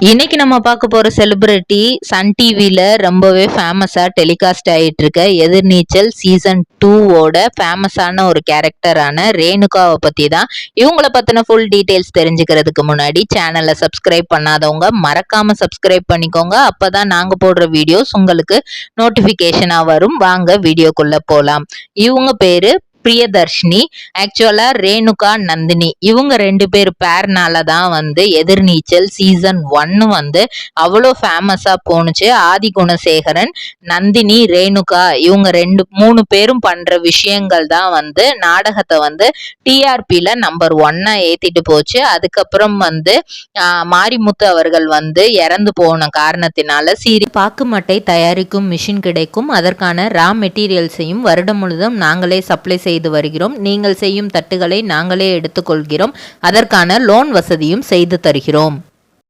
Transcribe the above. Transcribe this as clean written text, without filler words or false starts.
இன்னைக்கு நம்ம பார்க்க போற செலிபிரிட்டி சன் டிவில ரொம்பவே ஃபேமஸா டெலிகாஸ்ட் ஆயிட்டு இருக்க எதிர்நீச்சல் சீசன் 2ஓட ஃபேமஸான ஒரு கேரக்டரான ரேணுகாவை பத்தி தான். இவங்கள பத்தின ஃபுல் டீடைல்ஸ் தெரிஞ்சுக்கிறதுக்கு முன்னாடி சேனலை சப்ஸ்கிரைப் பண்ணாதவங்க மறக்காம சப்ஸ்கிரைப் பண்ணிக்கோங்க. அப்பதான் நாங்க போடுற வீடியோஸ் உங்களுக்கு நோட்டிபிகேஷனா வரும். வாங்க வீடியோக்குள்ள போலாம். இவங்க பேரு பிரியதர்ஷினி. ஆக்சுவலா ரேணுகா நந்தினி இவங்க 2 பேர் பேர்னால தான் எதிர்நீச்சல் சீசன் 1 அவ்வளோ ஃபேமஸா போணுச்சு. ஆதி குணசேகரன், நந்தினி, ரேணுகா இவங்க 3 பேரும் பண்ற விஷயங்கள் தான் நாடகத்தை டிஆர்பில நம்பர் 1 ஏத்திட்டு போச்சு. அதுக்கப்புறம் மாரிமுத்து அவர்கள் இறந்து போன காரணத்தினால பாக்கு மட்டை தயாரிக்கும் மிஷின் கிடைக்கும். அதற்கான ரா மெட்டீரியல்ஸையும் வருடம் முழுதும் நாங்களே சப்ளை செய்து வருகிறோம். நீங்கள் செய்யும் தட்டுகளை நாங்களே எடுத்துக்கொள்கிறோம். அதற்கான லோன் வசதியும் செய்து தருகிறோம்.